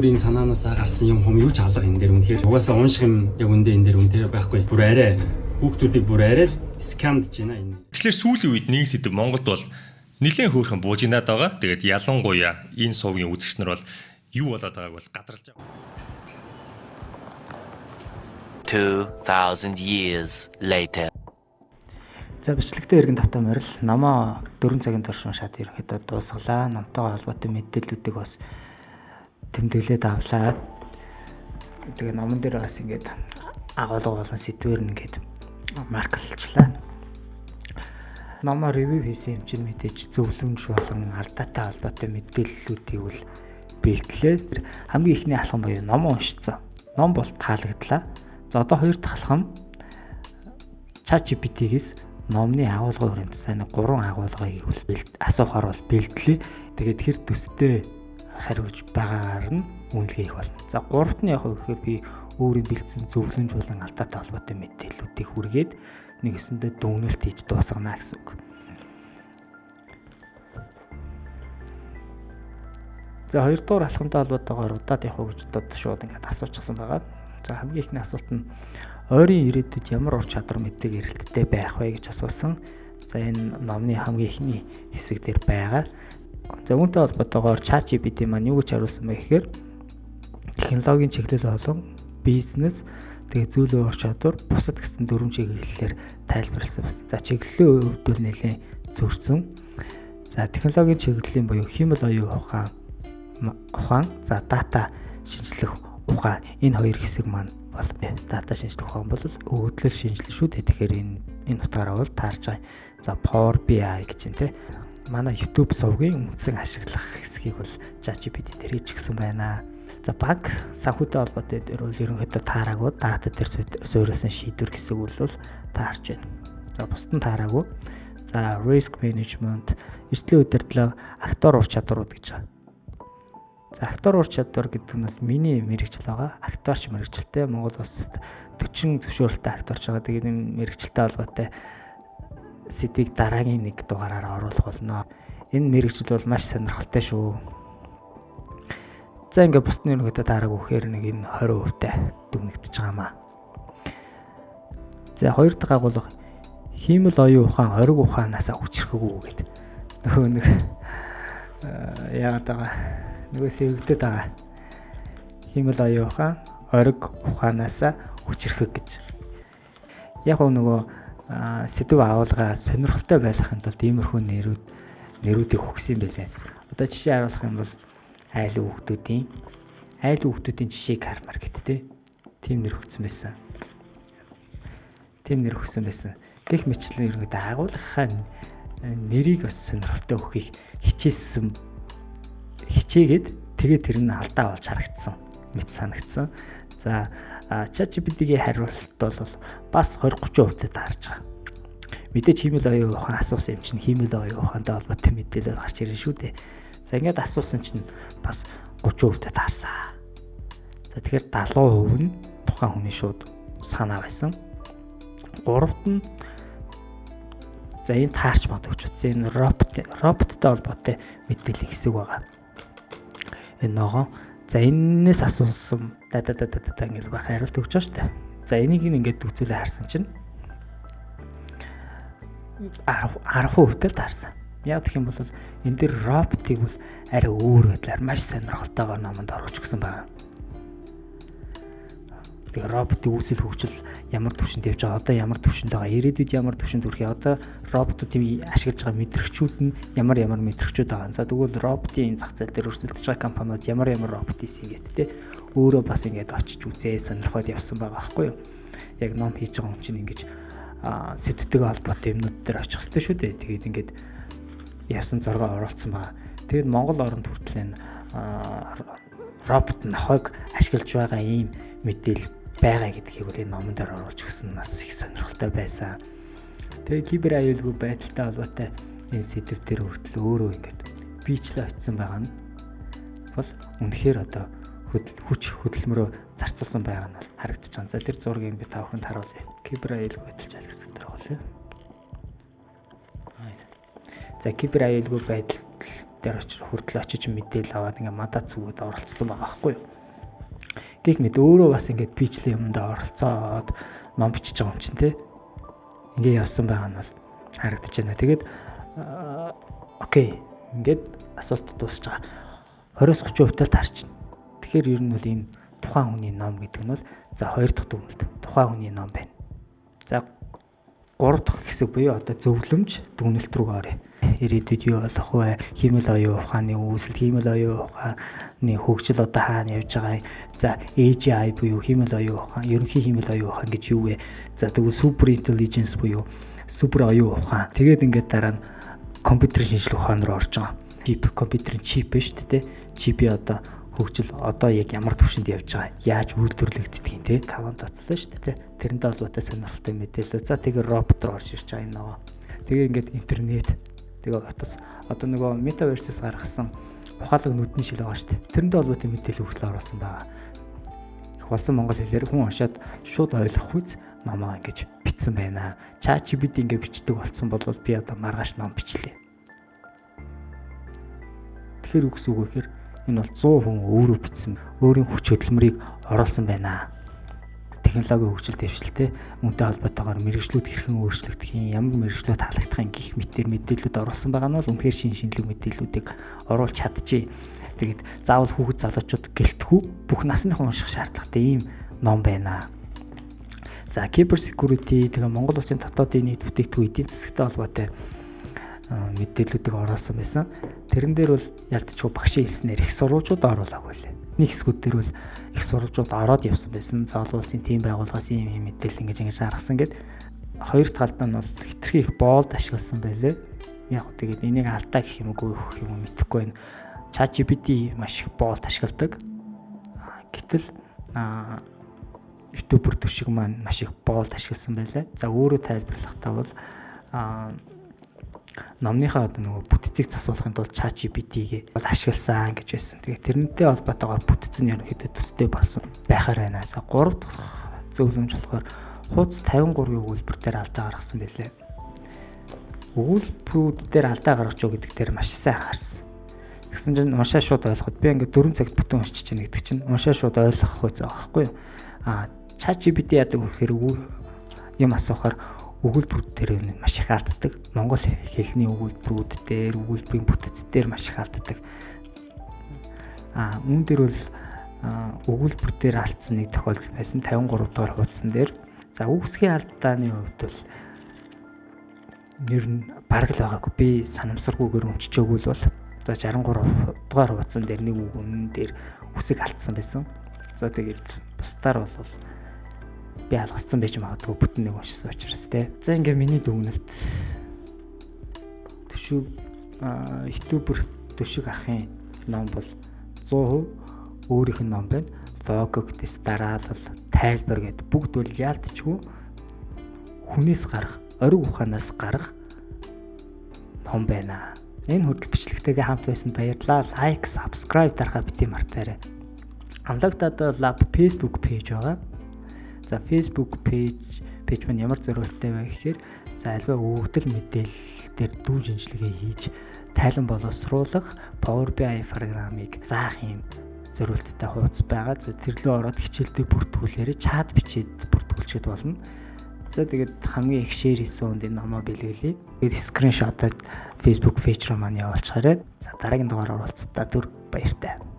Энэ санаанаас гарсан юм юу ч алга энэ дээр үнэхээр угаасаа унших юм яг үндэ энэ дээр үнэхээр байхгүй. Бүр арай хүүхдүүдийг бүр арай л скамдж байна энэ. Тэгэхээр сүүлийн үед нэг сэдв Монголд бол нэлээд хөөрхөн буужинаад байгаа. Тэгээд ялангуяа энэ сувгийн үзэгч нар бол юу болоод байгааг бол гадарлаж байгаа. 2000 years later. За бичлэгтэй иргэн тавтай морил намаа 4 цагийн турш уншаад ерөнхийдөө дуусглаа. Намтайгаа холбоотой мэдээллүүдийг бас тэмдэглээд авлаа. Тэгээ номон дээр бас ингээд агуулга болон сэдвэр ингээд марклчлаа. Номоо ревю хийсэн юм чинь мэдээж зөвлөмж болон алдаатай холбоотой мэдээллүүдийг бол бэлтлээ. Хамгийн ихний алхам буюу ном уншицсан. Ном бол таалагдлаа. За одоо хоёр дахь алхам ChatGPT-гээс номны агуулгын хүрээнд сайн 3 агуулгыг асуухаар бол бэлтлээ. Тэгээд тэр төстэй хариулж байгаагаар нь үнэлгээ их болно. За гуравт нь яг гэхээр би өөрийн бэлдсэн зөвлөмж болон алдаатай холбоотой мэдээллүүдийг хүргээд нэгэсэндээ дүгнэлт хийж дуусгана гэсэн үг. За хоёрдугаар алхамтай холбоотойгоор удаад явах гэж бодоод шууд ингээд асуучихсан байгаа. За хамгийн ихний асуулт нь ойрын ирээдүйд ямар ур чадвар мэдээг эрэлттэй байх вэ гэж асуусан. За энэ номны хамгийн ихний хэсэг дээр байгаа. За үүнтэй холбоотойгоор ChatGPT маань юу гэж хариулсан бэ гэхээр технологийн чиглэл болон бизнес тэгээ зүйлийн ур чадвар бусад гэсэн 4 чиглэлээр тайлбарласан. За чиглэлийн хувьд бол нэлээд зөрчсөн. За технологийн чиглэлийн буюу химэл оюун ухаан, за дата шинжлэх ухаан энэ хоёр хэсэг маань бол дата шинжлэх ухаан бол өгөгдлөл шинжилгээ шүү дээ. Тэгэхээр энэ утгаараа бол таарч байгаа. За Power BI гэж юм те. Манай YouTube сувгийн үндсэн ашиглах хэсгийг бол ChatGPT дээр хийчихсэн байна. За баг санхүүтэй холбоотой дээр бол ерөнхийдөө таараагүй дата дээр суурилсан шийдвэр хэсэг бол таарч байна. За бусд нь таараагүй. За risk management, эрсдлийн удирдлага, актуар ур чадварууд гэж байна. За актуар ур чадвар гэдэг нь бас миний мэрэгжил байгаа. Актуарч мэрэгжилтэй Монгол улсад 40 зөвшөөрөлтэй актуарч байгаа. Тэгээд энэ мэрэгжилтэй холбоотой сэдвийг дараагийн нэг дугаараар оруулах болно. Энэ мэрэгжил бол маш сонирхолтой шүү. За ингээд бусдын ерөнхийдөө дарааг үхээр нэг энэ 20% таа дүгнэгдэж байгаамаа. За хоёр дахь агуулга хиймэл оюун ухаан, ориг ухаанаас хүчрэхгүү гэдэг. Нөгөө нэг яагаад байгаа нөгөө сэвэгдэд байгаа. Хиймэл оюун ухаан, ориг ухаанаас хүчрэхэг гэж. Яг нөгөө сэдв агуулга сонирхолтой байлгахын тулд иймэрхүү нэрүүдийг өгсөн байлаа. Одоо жишээ харуулах юм бол айлын хүүхдүүдийн жишээг хармаар гэдтэй. Тим нэр өгсөн байсан. Гэх мэтлэн ерөнхийдөө агуулгахаа нэрийг бас сонирхолтой өгөхийг хичээгээд тэгээд тэр нь алдаа болж харагдсан мэт санагдсан. За ChatGPT-ийн хариулт бол бас 20-30% таарж байгаа. Мэдээж хиймэл оюун ухаан асуусан юм чинь хиймэл оюун ухаантай холбоотой мэдээлэл гарч ирэн шүү дээ. За ингээд асуусан чинь бас 30% таарсан. За тэгэхээр 70% нь тухайн хүний шууд санаа байсан. Гуравт нь за энэ таарч магадгүй ч энэ роботтой холбоотой мэдээлэл хэсэг байгаа. Энэ ногоо за энэс асуусан ингээд хариулт өгч байгаа шүү дээ. За энийг ингээд үзүүлээ харсан чинь 10% таарсан. Яг гэх юм бол энэ дээр роботыг бол арай өөр байдлаар маш сонирхолтойгоор номонд оруулж өгсөн байна. Тэгээ роботын үүсэл хөгжил ямар түвшинд явж байгаа, одоо ямар түвшинд байгаа, ирээдүйд ямар түвшинд хүрэх, одоо роботуудын ашиглаж байгаа мэдрэгчүүд нь ямар мэдрэгчүүд байгаа. За тэгвэл роботын зах зээл дээр өрсөлдөж байгаа компаниуд ямар робот хийгээд те өөрөө бас ингээд очиж үзээ сонирхоод явсан байгаа байхгүй юу? Яг ном хийж байгаа хүн чинь ингэж сэдвтэй холбоотой юмнууд дээр очих хэрэгтэй шүү дээ. Тэгээд ингээд яасан зураг оруулсан байгаа. Тэгээд Монгол оронд хүртэл энэ робот нохойг ашиглаж байгаа ийм мэдээлэл байгаа гэдгийг бол энэ номон дээр оруулж өгсөн нас их сонирхолтой байсан. Тэгээд кибер аюулгүй байдалтай холбоотой энэ сэдв дээр хүртэл өөрөө ингээд бичлээ очсон байгаа нь бол үнэхээр одоо хүч хөдөлмөрөө зарцуулсан байгаа нь харагдаж байна. За тэр зургийг би та бүхэнд харуулъя. Кибер аюулгүй байдал залгсан дээр болно. За кибер аюулгүй байдал дээр хүртэл очиж мэдээлэл аваад ингээ мадаа зүгүүд оролцсон байгаа байхгүй юу. Гэх мэт өөрөө бас ингээд бичлийн юмд оролцоод ном бичиж байгаа юм чинь тий. Ингээ явсан байгаа нь бол харагдаж байна. Тэгээд окей. Ингээд асуулт дуусч байгаа. 20-30% таарч байна. Тэгэхээр ер нь бол энэ тухайн хүний ном гэдэг нь бол за 2 дахь дүгнэлт тухайн хүний ном байна. За 3 дахь хэсэг буюу одоо зөвлөмж дүгнэлт рүү оръё. Ирээдүйд юу болох вэ? Хиймэл оюун ухааны үүсэл, хиймэл оюун ухааны хөгжил одоо хаана явж байгаа. За AGI буюу хиймэл оюун ухаан, ерөнхий хиймэл оюун ухаан гэж юу вэ? За тэгвэл super intelligence буюу супер оюун ухаан. Тэгээд ингээд дараа нь компьютерийн шинжилгээ ухаан руу орж байгаа. Чип, компьютерийн чип биш үү? Чипи одоо хөгжил одоо яг ямар түвшинд явж байгаа, яаж үйлдвэрлэгддэг те 5 татсан шүү дээ. Тэрнтэй холбоотой сонирхолтой мэдээлэл. За тэгээ робот руу орж ирж байгаа юм нөгөө. Тэгээ ингээд интернет тэгээ батас одоо нөгөө метаверсээс гаргасан ухаалаг нүдний шилэг байгаа шүү дээ. Тэрнтэй холбоотой мэдээлэл өгөл оруулсан байгаа. Хвалсан монгол хэлээр хүн уншаад шууд ойлгох үз намаа ингэж бичсэн байна. ChatGPT ингэ бичдэг болсон бол би одоо маргааш ном бичлээ. Тэгэхээр үгс үг гэхээр энэ бол 100% өөрөө бичсэн, өөрийн хүч хөдөлмөрийг оруулсан байна. Технологийн хөгжил дэвшилтэй үнэтэй холбоотойгоор мэргэжлүүд хэрхэн өөрчлөгдөх юм, ямар мэргэжлүүд халагдах гэх мэтээр мэдээлэлүүд оруулсан байгаа нь бол үнэхээр шинжлэх мэдээллүүдийг оруулж чадчихъя. Тэгээд заавал хүүхэд залуучууд гэлтгүй бүх насныхан унших шаардлагатай ийм ном байна. За cyber security тэгээ Монгол Улсын дотоодын нийт бүтээгдэхүүн эдийн засгийн холбоотой мэдээллүүдийг оруулсан байсан. Тэрэн дээр бол ялцчихгүй багшийн хэлснээр их сурвалжууд оруулаагүй лээ. Нэг хэсгүүд дээр бол их сурвалжууд ороод явсан байсан. Заавал улсын тийм байгууллагаас ийм мэдээлэл ингэж гаргасан гэд хоёр талдаа нь бол хэтэрхий их боолд ашигласан байлээ. Яг тэгээд энийг алдаа гэх юм уу гэх юм мэдэхгүй байна. ChatGPT маш их боолд ашигладаг. Гэтэл YouTube төшиг маань маш их боолд ашигласан байлаа. За өөрөө тайлбарлахдаа бол номныхаа одоо нөгөө бүтцийг засуулахын тулд ChatGPT-ийг бол ашигласан гэж байсан. Тэгээд тэрнтэй холбоотойгоор бүтц нь ерөнхийдөө төстэй болсон байхаар байна. За 3 дахь зөвлөмж болохоор хуудас 53-ийн өгүүлбэр дээр алдаа гаргасан байлээ. Өгүүлбэрүүд дээр алдаа гаргаж юу гэдэг дээр маш сайн харсан. Тэгсэн чинь уншаа шууд ойлгоход би ингээд 4 цагт бүтэн уншиж чинь гэдэг чинь уншаа шууд ойлгох үйл байгаа байхгүй юу? ChatGPT яадаг вэхээр юм асуухаар өгүүлбэрүүд дээр маш их алддаг. Монгол хэлний өгүүлбэрүүд дээр, өгүүлбэрийн бүтэц дээр маш их алддаг. Үүн дээр бол өгүүлбэр дээр алдсан нэг тохиолдол байсан 53 дугаар хуудсан дээр. За үгсгийн алдааны хувьд бол ер нь бараг л байгаагүй. Би санамсаргүйгээр өмччихөөгүй л бол за 63 дугаар хуудсан дээр нэг үг үнэн дээр үсэг алдсан байсан. За тэгээд бусдаар бол би алгацсан байж магадгүй бүтэн нэг уншсан учраас те. За ингээ миний дүгнэлт төшөг ютубер төшөг ахын ном бол 100% өөрийнх нь ном байна. Логик, дараалал, тайлбар гэдэг бүгд бол яалтчгүй хүнээс гарах, ориг ухаанаас гарах ном байна. Энэ хөтөл бичлэгтэйгээ хамт байсан баярлалаа. Лайк, subscribe дарахаа бити мартаарай. Амлагтад лаб Facebook пэйж байгаа. За Facebook пэйж маань ямар зориулттай вэ гэхээр за альва өгөгдөл мэдээлэл дээр дүү шинжилгээ хийж тайлан боловсруулах Power BI программыг заах юм зориулттай хуудас байгаа. За тэрлөө ороод хичээлдээ бүртгүүлээрэ чат бичээд бүртгүүлчихэд болно. За тэгээд хамгийн их шеэр хийсэн үнд энэ номоо бэлгэлье. Тэгээд скриншотод Facebook пэйж руу маань явуулчихаарай. За дараагийн дугаар оролцолтод баяртай.